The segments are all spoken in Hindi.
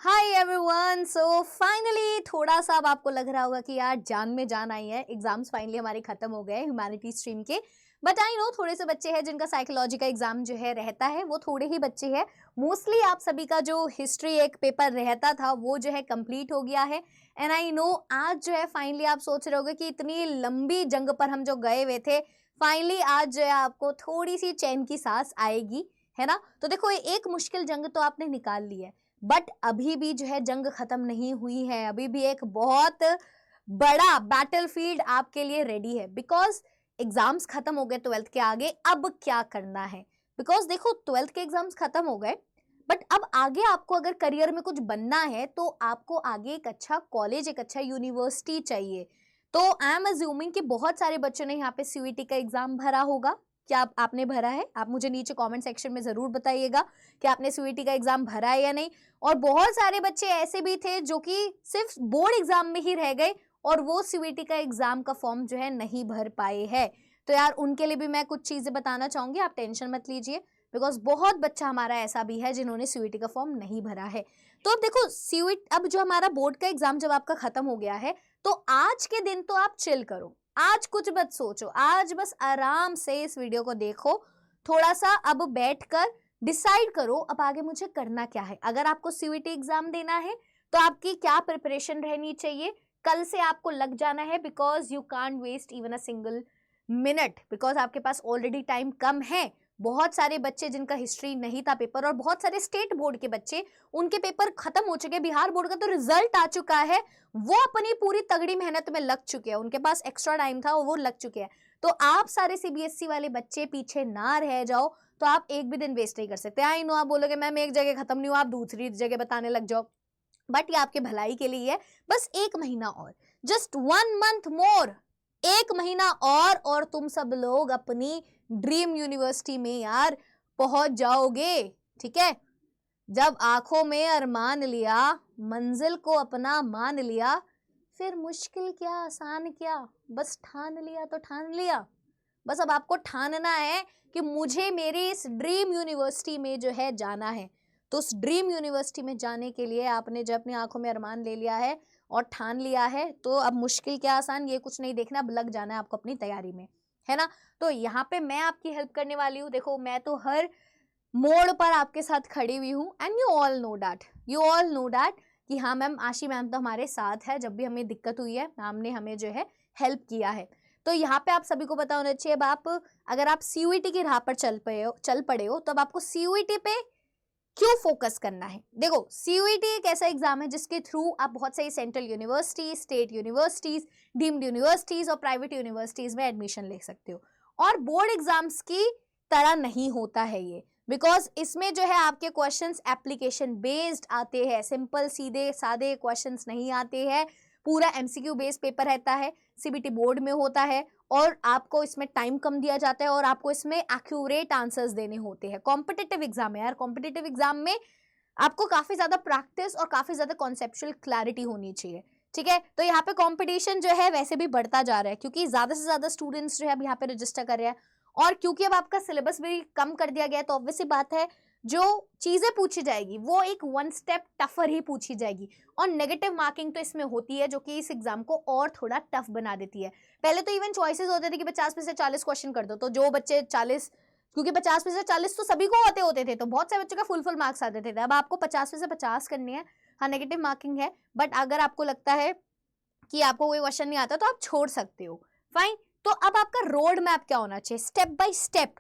Hi everyone. सो फाइनली थोड़ा सा अब आपको लग रहा होगा कि यार जान में जान आई है। एग्जाम्स फाइनली हमारे खत्म हो गए ह्यूमैनिटी स्ट्रीम के। बट आई नो थोड़े से बच्चे हैं जिनका साइकोलॉजी का एग्जाम जो है रहता है, वो थोड़े ही बच्चे हैं। मोस्टली आप सभी का जो हिस्ट्री एक पेपर रहता था वो जो है कंप्लीट हो गया है। एंड आई नो आज जो है फाइनली आप सोच रहे होगे कि इतनी लंबी जंग पर हम जो गए हुए थे, फाइनली आज जो है आपको थोड़ी सी चैन की सांस आएगी, है ना। तो देखो एक मुश्किल जंग तो आपने निकाल ली है, बट अभी भी जो है जंग खत्म नहीं हुई है। अभी भी एक बहुत बड़ा बैटलफील्ड आपके लिए रेडी है। बिकॉज एग्जाम्स खत्म हो गए ट्वेल्थ के, आगे अब क्या करना है। बिकॉज देखो ट्वेल्थ के एग्जाम्स खत्म हो गए, बट अब आगे आपको अगर करियर में कुछ बनना है तो आपको आगे एक अच्छा कॉलेज, एक अच्छा यूनिवर्सिटी चाहिए। तो आई एम अज्यूमिंग कि बहुत सारे बच्चों ने यहाँ पे सीयूईटी का एग्जाम भरा होगा। क्या आपने भरा है? आप मुझे नीचे कमेंट सेक्शन में जरूर बताइएगा कि आपने सीयूईटी का एग्जाम भरा है या नहीं। और बहुत सारे बच्चे ऐसे भी थे जो कि सिर्फ बोर्ड एग्जाम में ही रह गए और वो सीयूईटी का एग्जाम का फॉर्म जो है नहीं भर पाए हैं। तो यार उनके लिए भी मैं कुछ चीजें बताना चाहूंगी, आप टेंशन मत लीजिए। बिकॉज बहुत बच्चा हमारा ऐसा भी है जिन्होंने सीयूईटी का फॉर्म नहीं भरा है। तो अब देखो सीयूईटी, अब जो हमारा बोर्ड का एग्जाम जब आपका खत्म हो गया है, तो आज के दिन तो आप चिल करो, आज कुछ मत सोचो, आज बस आराम से इस वीडियो को देखो। थोड़ा सा अब बैठकर डिसाइड करो अब आगे मुझे करना क्या है। अगर आपको सीयूईटी एग्जाम देना है तो आपकी क्या प्रिपरेशन रहनी चाहिए। कल से आपको लग जाना है, because you can't waste even a single minute, because आपके पास ऑलरेडी टाइम कम है। बहुत सारे बच्चे जिनका हिस्ट्री नहीं था पेपर, और बहुत सारे स्टेट बोर्ड के बच्चे, उनके पेपर खत्म हो चुके हैं। बिहार बोर्ड का तो रिजल्ट आ चुका है, वो अपनी पूरी तगड़ी मेहनत में लग चुके हैं, उनके पास एक्स्ट्रा टाइम था वो लग चुके हैं। तो आप सारे सीबीएसई वाले बच्चे पीछे ना रह जाओ। तो आप एक भी दिन वेस्ट नहीं कर सकते। आई नो आप बोलोगे मैम एक जगह खत्म नहीं हुआ, आप दूसरी जगह बताने लग जाओ, बट ये आपके भलाई के लिए है। बस एक महीना और, जस्ट 1 मंथ मोर, एक महीना और तुम सब लोग अपनी ड्रीम यूनिवर्सिटी में यार पहुंच जाओगे। ठीक है, जब आंखों में अरमान लिया, मंजिल को अपना मान लिया, फिर मुश्किल क्या आसान क्या, बस ठान लिया तो ठान लिया। बस अब आपको ठानना है कि मुझे मेरी इस ड्रीम यूनिवर्सिटी में जो है जाना है। तो उस ड्रीम यूनिवर्सिटी में जाने के लिए आपने जब अपनी आंखों में अरमान ले लिया है और ठान लिया है, तो अब मुश्किल क्या आसान ये कुछ नहीं देखना, अब लग जाना है आपको अपनी तैयारी में, है ना। तो यहाँ पे मैं आपकी हेल्प करने वाली हूँ। देखो मैं तो हर मोड़ पर आपके साथ खड़ी हुई हूँ, and you all know that कि हाँ मैम, आशी मैम तो हमारे साथ है। जब भी हमें दिक्कत हुई है मैम ने हमें जो है हेल्प किया है। तो यहाँ पे आप सभी को पता होना चाहिए, अब आप अगर आप सीयूईटी की राह पर चल पड़े हो तो अब आपको सीयूईटी पे क्यों फोकस करना है। देखो सीयूईटी एक ऐसा एग्जाम है जिसके थ्रू आप बहुत सारी central universities, state universities, deemed universities और प्राइवेट यूनिवर्सिटीज में एडमिशन ले सकते हो। और बोर्ड एग्जाम्स की तरह नहीं होता है ये, बिकॉज इसमें जो है आपके क्वेश्चंस एप्लीकेशन बेस्ड आते हैं, सिंपल सीधे सादे क्वेश्चंस नहीं आते हैं। पूरा एमसीक्यू बेस्ड पेपर रहता है, सीबीटी बोर्ड में होता है, और आपको इसमें टाइम कम दिया जाता है और आपको इसमें एक्यूरेट आंसर्स देने होते हैं। कॉम्पिटिटिव एग्जाम है यार, कॉम्पिटिटिव एग्जाम में आपको काफी ज्यादा प्रैक्टिस और काफी ज्यादा कॉन्सेप्चुअल क्लैरिटी होनी चाहिए। ठीक है, तो यहाँ पे कंपटीशन जो है वैसे भी बढ़ता जा रहा है, क्योंकि ज्यादा से ज्यादा स्टूडेंट्स जो है अब यहाँ पे रजिस्टर कर रहे हैं। और क्योंकि अब आपका सिलेबस भी कम कर दिया गया है, तो ऑब्वियसली बात है जो चीजें पूछी जाएगी वो एक 1 स्टेप टफर ही पूछी जाएगी। और नेगेटिव मार्किंग तो इसमें होती है, जो कि इस एग्जाम को और थोड़ा टफ बना देती है। पहले तो इवन चॉइसेस होते थे कि 50 में से 40 क्वेश्चन कर दो, तो जो बच्चे 40, क्योंकि 50 में से 40 तो सभी को होते थे, तो बहुत से बच्चों का फुल मार्क्स आते थे। अब आपको 50 में से 50 करने हैं। हाँ नेगेटिव मार्किंग है, बट अगर आपको लगता है कि आपको कोई क्वेश्चन नहीं आता तो आप छोड़ सकते हो, फाइन। तो अब आपका रोड मैप क्या होना चाहिए, स्टेप बाय स्टेप,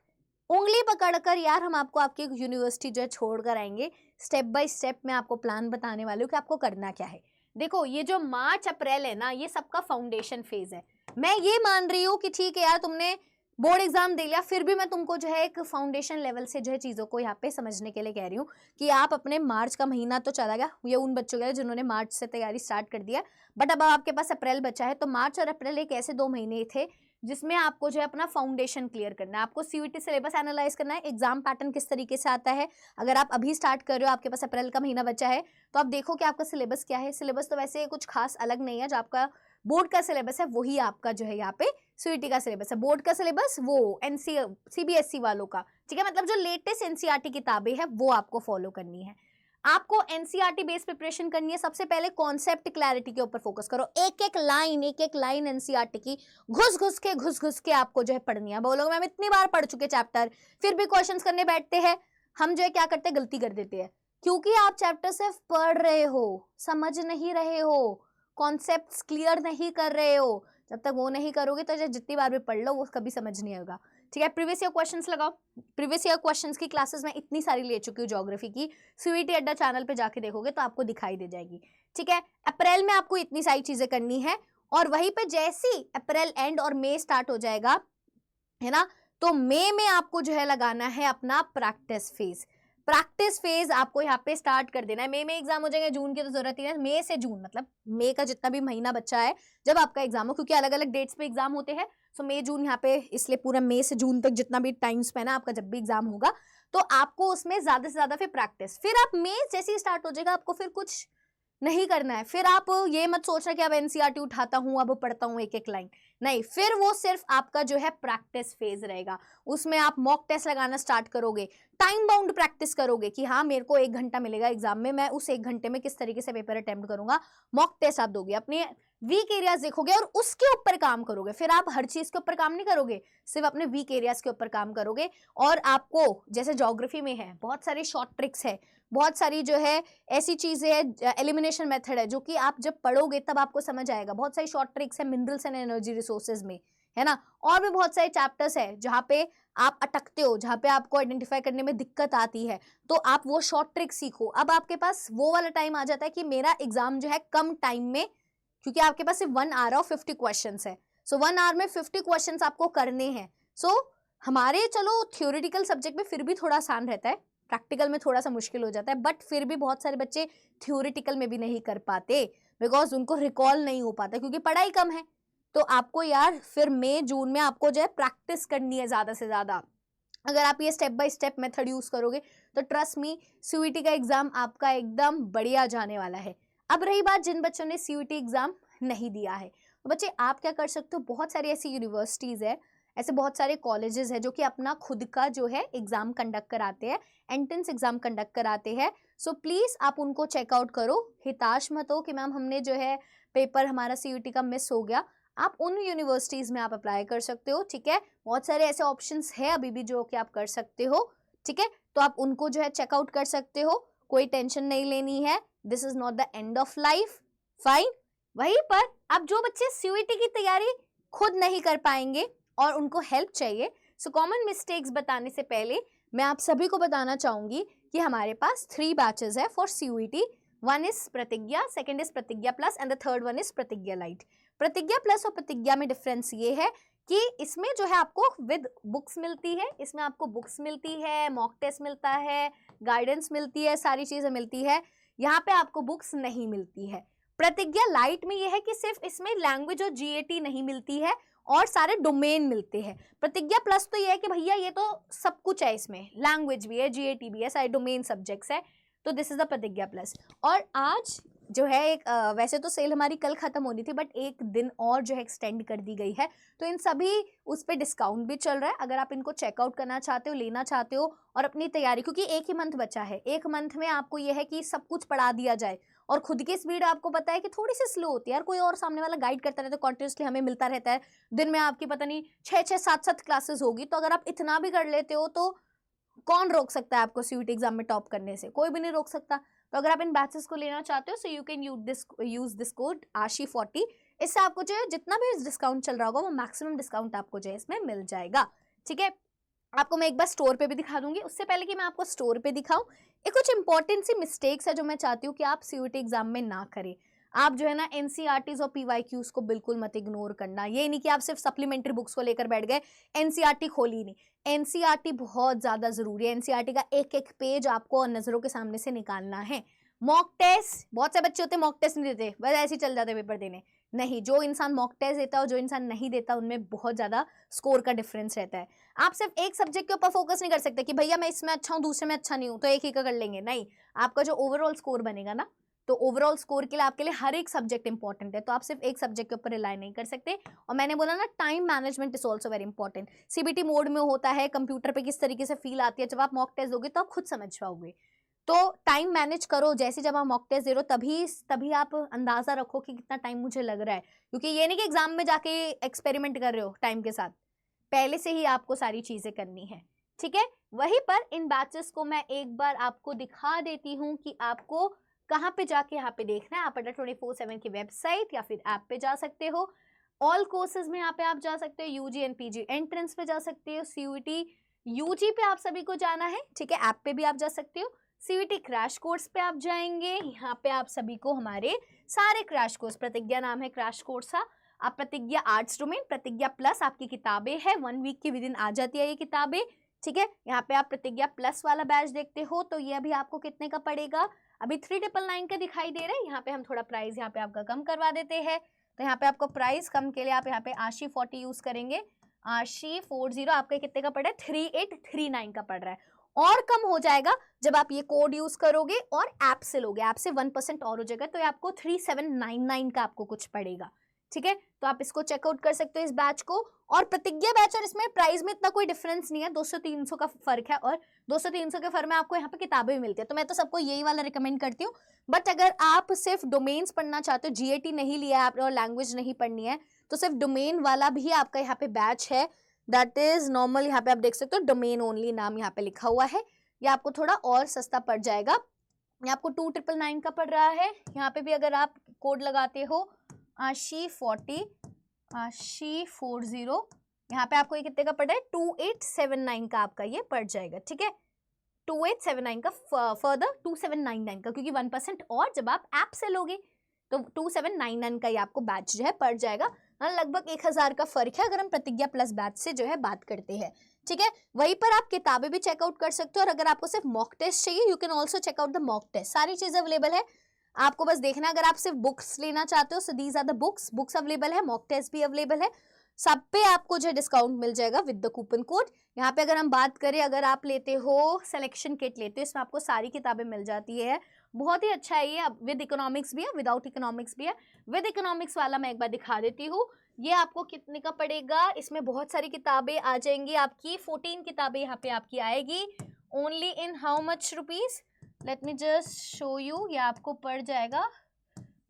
उंगली पकड़कर यार हम आपको आपकी यूनिवर्सिटी जो है छोड़ कर आएंगे। स्टेप बाय स्टेप मैं आपको प्लान बताने वाली हूँ कि आपको करना क्या है। देखो ये जो मार्च अप्रैल है ना, ये सबका फाउंडेशन फेज है। मैं ये मान रही हूँ कि ठीक है यार तुमने बोर्ड एग्जाम दे लिया, फिर भी मैं तुमको जो है एक फाउंडेशन लेवल से जो है चीज़ों को यहाँ पे समझने के लिए कह रही हूँ कि आप अपने मार्च का महीना तो चला गया, ये उन बच्चों के लिए जिन्होंने मार्च से तैयारी स्टार्ट कर दिया, बट अब आपके पास अप्रैल बचा है। तो मार्च और अप्रैल एक ऐसे 2 महीने थे जिसमें आपको जो है अपना फाउंडेशन क्लियर करना है, आपको सीयूईटी सिलेबस एनालाइज करना है, एग्जाम पैटर्न किस तरीके से आता है। अगर आप अभी स्टार्ट कर रहे हो, आपके पास अप्रैल का महीना बचा है, तो आप देखो कि आपका सिलेबस क्या है। सिलेबस तो वैसे कुछ खास अलग नहीं है, जो आपका बोर्ड का सिलेबस है वही आपका जो है यहाँ पे सीयूईटी का सिलेबस है। बोर्ड का सिलेबस वो सीबीएसई वालों का, ठीक है, मतलब जो लेटेस्ट एनसीईआरटी किताबें हैं वो आपको फॉलो करनी है। आपको एनसीईआरटी बेस्ड प्रिपरेशन करनी है, सबसे पहले कॉन्सेप्ट क्लैरिटी के ऊपर फोकस करो। एक एक लाइन एनसीईआरटी की घुस घुस के आपको जो है पढ़नी है। बोलोगे मैम इतनी बार पढ़ चुके चैप्टर, फिर भी क्वेश्चंस करने बैठते हैं। हम जो है क्या करते हैं, गलती कर देते हैं, क्योंकि आप चैप्टर सिर्फ पढ़ रहे हो, समझ नहीं रहे हो, कॉन्सेप्ट्स क्लियर नहीं कर रहे हो। जब तक वो नहीं करोगे तो जितनी बार भी पढ़ लो वो कभी समझ नहीं आएगा। ठीक है, प्रीवियस ईयर क्वेश्चंस लगाओ। प्रीवियस ईयर क्वेश्चंस की क्लासेस मैं इतनी सारी ले चुकी हूँ ज्योग्राफी की, सीयूईटी अड्डा चैनल पे जाके देखोगे तो आपको दिखाई दे जाएगी। ठीक है, अप्रैल में आपको इतनी सारी चीजें करनी है, और वहीं पे जैसी अप्रैल एंड और मई स्टार्ट हो जाएगा, है ना, तो मई में आपको जो है लगाना है अपना प्रैक्टिस फेज। प्रैक्टिस फेज आपको यहाँ पे स्टार्ट कर देना है। मई में एग्जाम हो जाएंगे, जून की तो जरूरत ही है। मई से जून मतलब मई का जितना भी महीना बचा है जब आपका एग्जाम हो, क्योंकि अलग अलग डेट्स पे एग्जाम होते हैं, सो मई जून यहाँ पे, इसलिए पूरा मई से जून तक जितना भी टाइम स्पेन है आपका, जब भी एग्जाम होगा तो आपको उसमें ज्यादा से ज्यादा फिर प्रैक्टिस। फिर आप मई जैसे ही स्टार्ट हो जाएगा आपको फिर कुछ नहीं करना है। फिर आप ये मत सोचना कि अब एनसीईआरटी उठाता हूँ अब पढ़ता हूँ एक एक लाइन, नहीं, फिर वो सिर्फ आपका जो है प्रैक्टिस फेज रहेगा। उसमें आप मॉक टेस्ट लगाना स्टार्ट करोगे, टाइम बाउंड प्रैक्टिस करोगे कि हाँ मेरे को 1 घंटा मिलेगा एग्जाम में, मैं उस 1 घंटे में किस तरीके से पेपर अटेम्प्ट करूंगा। मॉक टेस्ट आप दोगे, अपने वीक एरियाज देखोगे और उसके ऊपर काम करोगे। फिर आप हर चीज के ऊपर काम नहीं करोगे, सिर्फ अपने वीक एरियाज के ऊपर काम करोगे। और आपको जैसे ज्योग्राफी में है बहुत सारी शॉर्ट ट्रिक्स है, बहुत सारी जो है ऐसी चीजें है, एलिमिनेशन मेथड है, जो कि आप जब पढ़ोगे तब आपको समझ आएगा। बहुत सारी शॉर्ट ट्रिक्स है मिनरल्स एंड एनर्जी रिसोर्सेज में, है ना, और भी बहुत सारे चैप्टर्स है जहाँ पे आप अटकते हो, जहाँ पे आपको आइडेंटिफाई करने में दिक्कत आती है, तो आप वो शॉर्ट ट्रिक सीखो। अब आपके पास वो वाला टाइम आ जाता है कि मेरा एग्जाम जो है कम टाइम में, क्योंकि आपके पास सिर्फ 1 आवर और 50 क्वेश्चन है, सो 1 आवर में 50 क्वेश्चन आपको करने हैं। सो हमारे चलो थियोरिटिकल सब्जेक्ट में फिर भी थोड़ा आसान रहता है, प्रैक्टिकल में थोड़ा सा मुश्किल हो जाता है, बट फिर भी बहुत सारे बच्चे थियोरिटिकल में भी नहीं कर पाते बिकॉज उनको रिकॉल नहीं हो पाता क्योंकि पढ़ाई कम है। तो आपको यार फिर मई जून में आपको जो है प्रैक्टिस करनी है ज्यादा से ज्यादा। अगर आप ये step by step method use करोगे तो ट्रस्ट मी सीयूईटी का एग्जाम आपका एकदम बढ़िया जाने वाला है। अब रही बात जिन बच्चों ने सीयूईटी एग्जाम नहीं दिया है, तो बच्चे आप क्या कर सकते हो, बहुत सारी ऐसी यूनिवर्सिटीज है, ऐसे बहुत सारे कॉलेजेस है जो कि अपना खुद का जो है एग्जाम कंडक्ट कराते हैं, एंट्रेंस एग्जाम कंडक्ट कराते हैं। सो प्लीज आप उनको चेकआउट करो, हिताश मत हो कि मैम हमने जो है पेपर हमारा सीयूईटी का मिस हो गया। आप उन यूनिवर्सिटीज में आप अप्लाई कर सकते हो। ठीक है, बहुत सारे ऐसे ऑप्शंस है अभी भी जो कि आप कर सकते हो। ठीक है, तो आप उनको जो है चेकआउट कर सकते हो, कोई टेंशन नहीं लेनी है, this is not the end of life. Fine. वहीं पर अब जो बच्चे सीयूईटी की तैयारी खुद नहीं कर पाएंगे और उनको हेल्प चाहिए, सो कॉमन मिस्टेक्स बताने से पहले मैं आप सभी को बताना चाहूंगी कि हमारे पास 3 बैचेस है फॉर सीयूईटी। 1 इज प्रतिज्ञा, सेकंड इज प्रतिज्ञा plus and the third one is प्रतिज्ञा लाइट। प्रतिज्ञा प्लस और प्रतिज्ञा में डिफरेंस ये है कि इसमें जो है आपको विद बुक्स मिलती है, इसमें आपको बुक्स मिलती है, मॉक टेस्ट मिलता है, गाइडेंस मिलती है, सारी चीजें मिलती है। यहाँ पे आपको बुक्स नहीं मिलती है। प्रतिज्ञा लाइट में ये है कि सिर्फ इसमें लैंग्वेज और जीएटी नहीं मिलती है और सारे डोमेन मिलते हैं। प्रतिज्ञा प्लस तो ये है कि भैया ये तो सब कुछ है, इसमें लैंग्वेज भी है, जीएटी भी है, सारे डोमेन सब्जेक्ट्स है, तो दिस इज द प्रतिज्ञा प्लस। और आज जो है एक वैसे तो सेल हमारी कल खत्म होनी थी बट 1 दिन और जो है एक्सटेंड कर दी गई है, तो इन सभी उस पर डिस्काउंट भी चल रहा है। अगर आप इनको चेकआउट करना चाहते हो, लेना चाहते हो और अपनी तैयारी, क्योंकि 1 ही मंथ बचा है, 1 मंथ में आपको यह है कि सब कुछ पढ़ा दिया जाए और खुद की स्पीड आपको पता है कि थोड़ी सी स्लो होती है यार, कोई और सामने वाला गाइड करता रहता है, कॉन्टिन्यूसली हमें मिलता रहता है, दिन में आपकी पता नहीं 6-6 7-7 क्लासेस होगी, तो अगर आप इतना भी कर लेते हो तो कौन रोक सकता है आपको सीयूईटी एग्जाम में टॉप करने से, कोई भी नहीं रोक सकता। तो अगर आप इन बैचेस को लेना चाहते हो, so you can use this code ASHI40, इससे आपको जो है जितना भी डिस्काउंट चल रहा होगा वो मैक्सिमम डिस्काउंट आपको जो है इसमें मिल जाएगा। ठीक है, आपको मैं एक बार स्टोर पे भी दिखा दूंगी। उससे पहले कि मैं आपको स्टोर पे दिखाऊं, एक कुछ इंपॉर्टेंट सी मिस्टेक्स है जो मैं चाहती हूँ कि आप सीयूईटी एग्जाम में ना करें। आप जो है ना एनसीईआरटीज और पीवाईक्यूज को बिल्कुल मत इग्नोर करना। ये नहीं कि आप सिर्फ सप्लीमेंट्री बुक्स को लेकर बैठ गए, एनसीईआरटी खोली नहीं। एनसीईआरटी बहुत ज्यादा जरूरी है, एनसीईआरटी का एक एक पेज आपको नजरों के सामने से निकालना है। मॉक टेस्ट, बहुत से बच्चे होते हैं मॉक टेस्ट नहीं देते, बस ऐसे ही चल जाते पेपर देने। नहीं, जो इंसान मॉक टेस्ट देता है और जो इंसान नहीं देता उनमें बहुत ज्यादा स्कोर का डिफरेंस रहता है। आप सिर्फ एक सब्जेक्ट के ऊपर फोकस नहीं कर सकते कि भैया मैं इसमें अच्छा हूँ दूसरे में अच्छा नहीं हूँ तो एक ही का कर लेंगे, नहीं। आपका जो ओवरऑल स्कोर बनेगा ना, तो ओवरऑल स्कोर के लिए आपके लिए हर एक सब्जेक्ट इंपॉर्टेंट है, तो आप सिर्फ एक सब्जेक्ट के ऊपर रिलाई नहीं कर सकते। और मैंने बोला ना, time management is also very important. CBT mode में होता है, कंप्यूटर पे किस तरीके से फील आती है, जब आप मॉक टेस्ट दोगे तो आप खुद समझ पाओगे। तो टाइम मैनेज करो, जैसे जब आप मॉक टेस्ट दे रहे हो तभी आप अंदाजा रखो कि कितना टाइम मुझे लग रहा है, क्योंकि ये नहीं कि एग्जाम में जाके एक्सपेरिमेंट कर रहे हो टाइम के साथ, पहले से ही आपको सारी चीजें करनी है, ठीक है। वहीं पर इन बैचेस को मैं एक बार आपको दिखा देती हूँ कि आपको कहाँ पे जाके यहाँ पे देखना है। आप अड्डा 24/7 की वेबसाइट या फिर ऐप पे जा सकते हो। ऑल कोर्सेज में यहाँ पे आप जा सकते हो, यूजी एंड पीजी एंट्रेंस पे जा सकते हो, सीयूटी यूजी पे आप सभी को जाना है, ठीक है, ऐप पे भी आप जा सकते हो। सीयूटी क्रैश कोर्स पे आप जाएंगे, यहाँ पे आप सभी को हमारे सारे क्रैश कोर्स, प्रतिज्ञा नाम है क्रैश कोर्स का, आप प्रतिज्ञा आर्ट्स डोमेन, प्रतिज्ञा प्लस आपकी किताबें हैं, 1 वीक के विद इन आ जाती है ये किताबें, ठीक है। यहाँ पे आप प्रतिज्ञा प्लस वाला बैच देखते हो, तो ये अभी आपको कितने का पड़ेगा, अभी 3999 का दिखाई दे रहा है। यहाँ पे हम थोड़ा प्राइस यहाँ पे आपका कम करवा देते हैं, तो यहाँ पे आपको प्राइस कम के लिए आप यहाँ पे आशी 40 यूज करेंगे, आशी 40 आपका कितने का पड़ रहा है, 3839 का पड़ रहा है। और कम हो जाएगा जब आप ये कोड यूज करोगे और ऐप से लोगे, ऐप से 1% और हो जाएगा, तो ये आपको 3799 का आपको कुछ पड़ेगा, ठीक है। तो आप इसको चेकआउट कर सकते हो इस बैच को। और प्रतिज्ञा बैच और इसमें प्राइस में इतना कोई डिफरेंस नहीं है, 200-300 का फर्क है, और 200-300 के फर्क में आपको यहाँ पे किताबें भी मिलती है, तो मैं तो सबको यही वाला रिकमेंड करती हूँ। बट अगर आप सिर्फ डोमेन्स पढ़ना चाहते हो, जीएटी नहीं लिया है आपने और लैंग्वेज नहीं पढ़नी है, तो सिर्फ डोमेन वाला भी आपका यहाँ पे बैच है, दैट इज नॉर्मल, यहाँ पे आप देख सकते हो डोमेन ओनली नाम यहाँ पे लिखा हुआ है, ये आपको थोड़ा और सस्ता पड़ जाएगा, ये आपको 2999 का पड़ रहा है। यहाँ पे भी अगर आप कोड लगाते हो आशी 40 यहाँ पे आपको ये कितने का पड़ा है, 2879 का आपका ये पड़ जाएगा, ठीक है, 2879 का फर्दर 2799 का, क्योंकि 1% और जब आप ऐप से लोगे तो 2799 का ये आपको बैच जो है पड़ जाएगा। लगभग 1000 का फर्क है अगर हम प्रतिज्ञा प्लस बैच से जो है बात करते हैं, ठीक है। वहीं पर आप किताबें भी चेकआउट कर सकते हो, और अगर आपको सिर्फ मॉक टेस्ट चाहिए, you can also check out the mock test, सारी चीजें अवेलेबल है, आपको बस देखना। अगर आप सिर्फ बुक्स लेना चाहते हो, so these are the books available है, मॉक टेस्ट भी अवेलेबल है, सब पे आपको जो है डिस्काउंट मिल जाएगा विद द कूपन कोड। यहाँ पे अगर हम बात करें, अगर आप लेते हो सिलेक्शन किट लेते हो, इसमें आपको सारी किताबें मिल जाती है, बहुत ही अच्छा है ये, विद इकोनॉमिक्स भी है, विदाउट इकोनॉमिक्स भी है। विद इकोनॉमिक्स वाला मैं एक बार दिखा देती हूँ, ये आपको कितने का पड़ेगा, इसमें बहुत सारी किताबें आ जाएंगी आपकी, 14 किताबें यहाँ पे आपकी आएगी, only in how much rupees, let me just show you, ये आपको पड़ जाएगा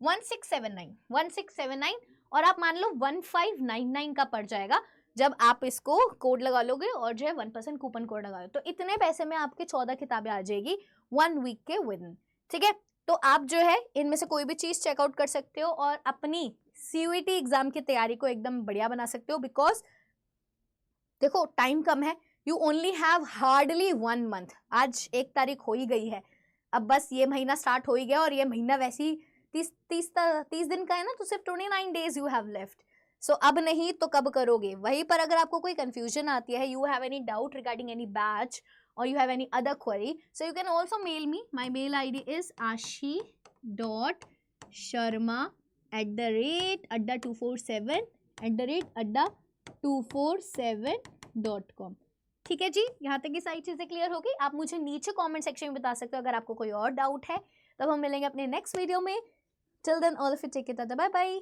1679 और आप मान लो 1599 का पड़ जाएगा जब आप इसको कोड लगा लोगे और जो है 1% कूपन कोड लगा लो, तो इतने पैसे में आपके 14 किताबें आ जाएगी 1 वीक के विद इन, ठीक है। तो आप जो है इनमें से कोई भी चीज चेकआउट कर सकते हो और अपनी सीयूईटी एग्जाम की तैयारी को एकदम बढ़िया बना सकते हो, बिकॉज देखो टाइम कम है, you only have hardly 1 month, आज 1 तारीख हो ही गई है, अब बस ये महीना स्टार्ट हो ही गया और ये महीना वैसे ही 30 दिन का है ना, तो सिर्फ 29 डेज यू हैव लेफ्ट, सो अब नहीं तो कब करोगे। वहीं पर अगर आपको कोई कंफ्यूजन आती है, you have any doubt regarding any batch or you have any other query, so you can also mail me. My mail id is ashi.sharma@adda247@adda247.com, ठीक है जी। यहाँ तक की सारी चीजें क्लियर हो गई। आप मुझे नीचे कमेंट सेक्शन में बता सकते हो अगर आपको कोई और डाउट है, तब हम मिलेंगे अपने नेक्स्ट वीडियो में। Till then all of you take care, bye bye.